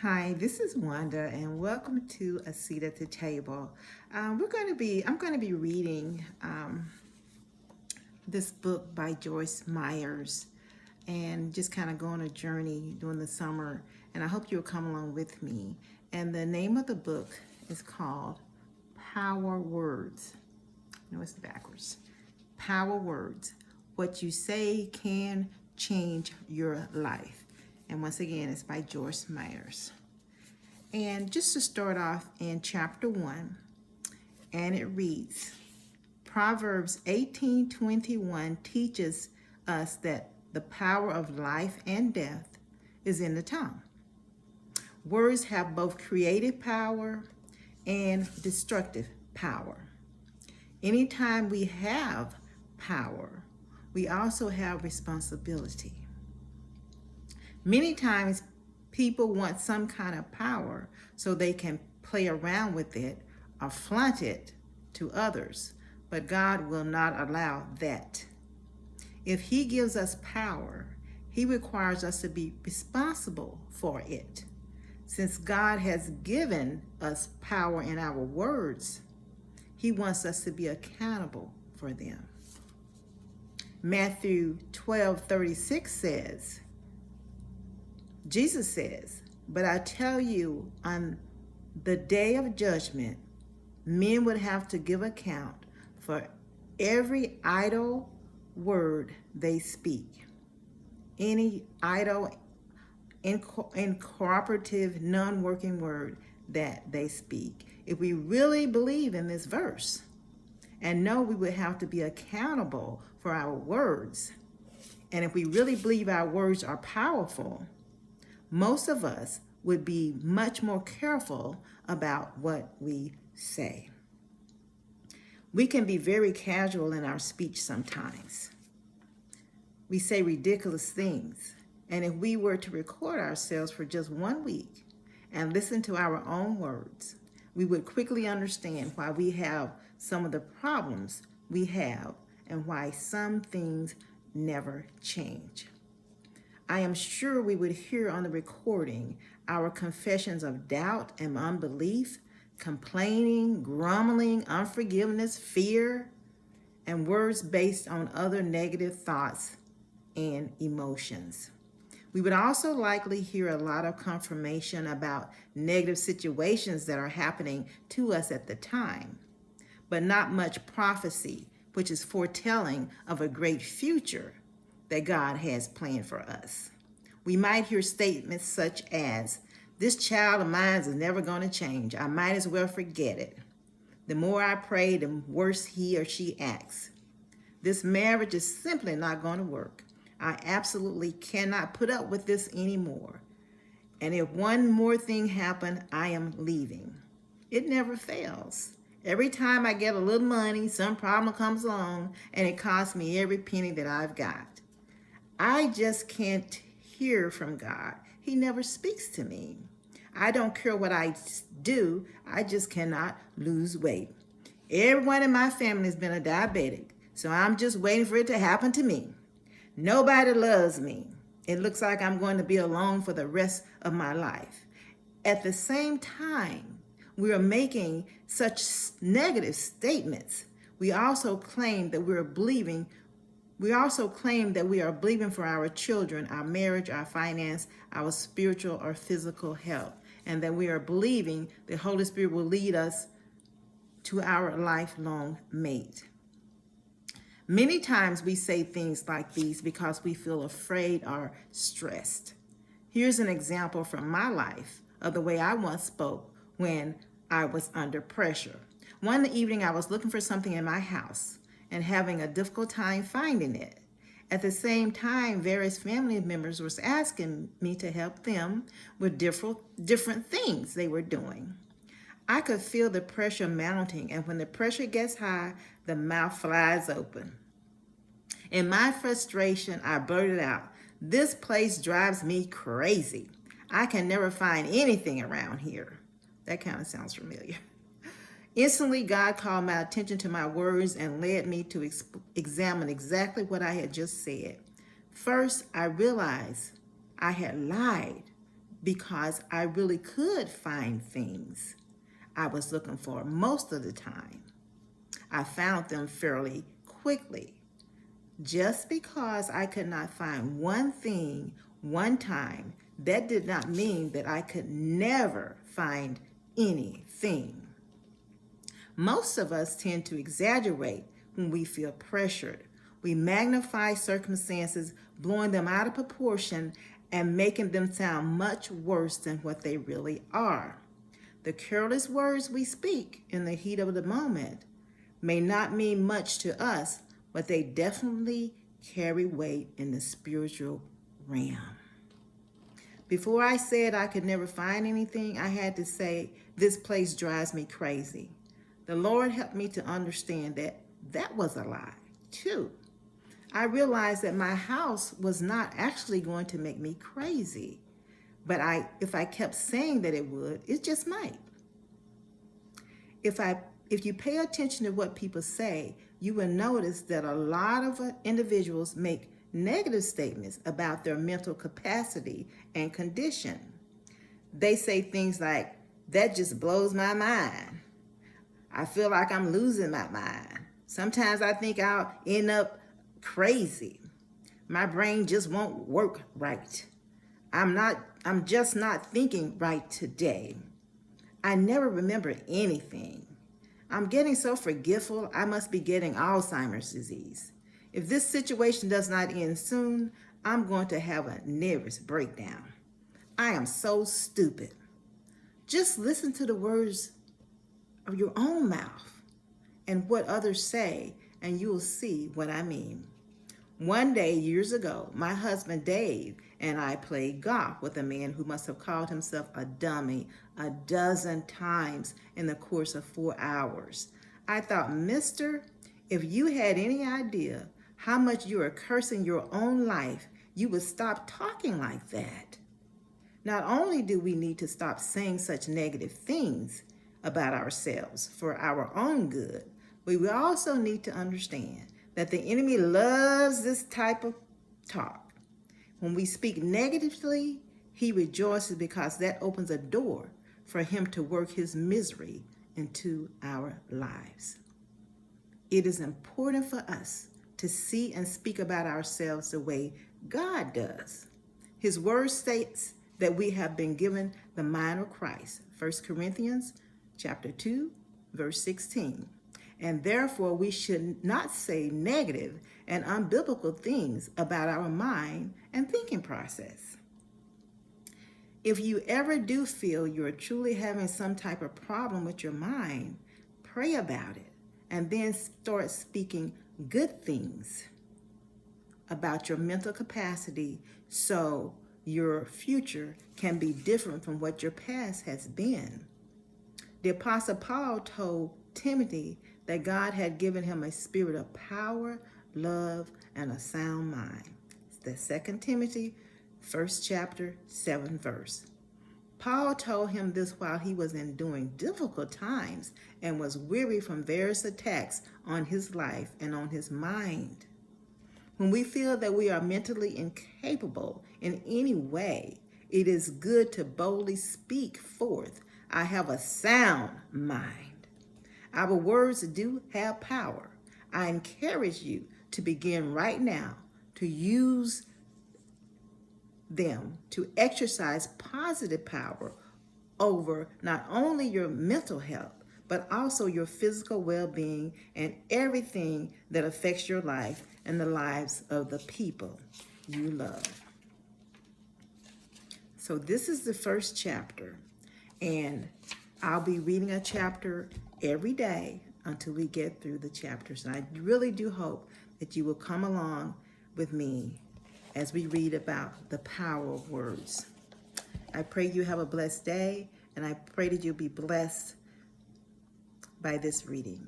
Hi, this is Wanda, and welcome to A Seat at the Table. I'm going to be reading this book by Joyce Myers, and just kind of go on a journey during the summer. And I hope you'll come along with me. And the name of the book is called Power Words. No, it's backwards. Power Words. What you say can change your life. And once again, it's by Joyce Myers. And just to start off in chapter 1, and it reads, Proverbs 18:21 teaches us that the power of life and death is in the tongue. Words have both creative power and destructive power. Anytime we have power, we also have responsibility. Many times people want some kind of power so they can play around with it or flaunt it to others, but God will not allow that. If He gives us power, He requires us to be responsible for it. Since God has given us power in our words, He wants us to be accountable for them. Matthew 12:36 says, Jesus says, but I tell you, on the day of judgment, men would have to give account for every idle word they speak. Any idle, incooperative, non-working word that they speak. If we really believe in this verse and know we would have to be accountable for our words, and if we really believe our words are powerful, most of us would be much more careful about what we say. We can be very casual in our speech sometimes. We say ridiculous things. And if we were to record ourselves for just 1 week and listen to our own words, we would quickly understand why we have some of the problems we have and why some things never change. I am sure we would hear on the recording our confessions of doubt and unbelief, complaining, grumbling, unforgiveness, fear, and words based on other negative thoughts and emotions. We would also likely hear a lot of confirmation about negative situations that are happening to us at the time, but not much prophecy, which is foretelling of a great future that God has planned for us. We might hear statements such as, this child of mine is never going to change. I might as well forget it. The more I pray, the worse he or she acts. This marriage is simply not going to work. I absolutely cannot put up with this anymore. And if one more thing happened, I am leaving. It never fails. Every time I get a little money, some problem comes along, and it costs me every penny that I've got. I just can't hear from God. He never speaks to me. I don't care what I do. I just cannot lose weight. Everyone in my family has been a diabetic, so I'm just waiting for it to happen to me. Nobody loves me. It looks like I'm going to be alone for the rest of my life. At the same time, we are making such negative statements. We also claim that we are believing for our children, our marriage, our finance, our spiritual or physical health, and that we are believing the Holy Spirit will lead us to our lifelong mate. Many times we say things like these because we feel afraid or stressed. Here's an example from my life of the way I once spoke when I was under pressure. One evening I was looking for something in my house and having a difficult time finding it. At the same time, various family members were asking me to help them with different things they were doing. I could feel the pressure mounting, and when the pressure gets high, the mouth flies open. In my frustration, I blurted out, "This place drives me crazy. I can never find anything around here." That kind of sounds familiar. Instantly, God called my attention to my words and led me to examine exactly what I had just said. First, I realized I had lied because I really could find things I was looking for most of the time. I found them fairly quickly. Just because I could not find one thing one time, that did not mean that I could never find anything. Most of us tend to exaggerate when we feel pressured. We magnify circumstances, blowing them out of proportion and making them sound much worse than what they really are. The careless words we speak in the heat of the moment may not mean much to us, but they definitely carry weight in the spiritual realm. Before I said I could never find anything, I had to say, this place drives me crazy. The Lord helped me to understand that that was a lie, too. I realized that my house was not actually going to make me crazy, but if I kept saying that it would, it just might. If you pay attention to what people say, you will notice that a lot of individuals make negative statements about their mental capacity and condition. They say things like, that just blows my mind. I feel like I'm losing my mind. Sometimes I think I'll end up crazy. My brain just won't work right. I'm just not thinking right today. I never remember anything. I'm getting so forgetful, I must be getting Alzheimer's disease. If this situation does not end soon, I'm going to have a nervous breakdown. I am so stupid. Just listen to the words of your own mouth and what others say, and you will see what I mean. One day, years ago, my husband Dave and I played golf with a man who must have called himself a dummy a dozen times in the course of 4 hours. I thought, mister, if you had any idea how much you are cursing your own life, you would stop talking like that. Not only do we need to stop saying such negative things about ourselves for our own good, but we also need to understand that the enemy loves this type of talk. When we speak negatively, he rejoices because that opens a door for him to work his misery into our lives. It is important for us to see and speak about ourselves the way God does. His word states that we have been given the mind of Christ. 1 Corinthians chapter 2, verse 16. And therefore we should not say negative and unbiblical things about our mind and thinking process. If you ever do feel you're truly having some type of problem with your mind, pray about it and then start speaking good things about your mental capacity so your future can be different from what your past has been. The Apostle Paul told Timothy that God had given him a spirit of power, love, and a sound mind. That's 2 Timothy, 1st chapter, 7th verse. Paul told him this while he was enduring difficult times and was weary from various attacks on his life and on his mind. When we feel that we are mentally incapable in any way, it is good to boldly speak forth, I have a sound mind. Our words do have power. I encourage you to begin right now to use them to exercise positive power over not only your mental health, but also your physical well-being and everything that affects your life and the lives of the people you love. So this is the first chapter, and I'll be reading a chapter every day until we get through the chapters. And I really do hope that you will come along with me as we read about the power of words. I pray you have a blessed day, and I pray that you'll be blessed by this reading.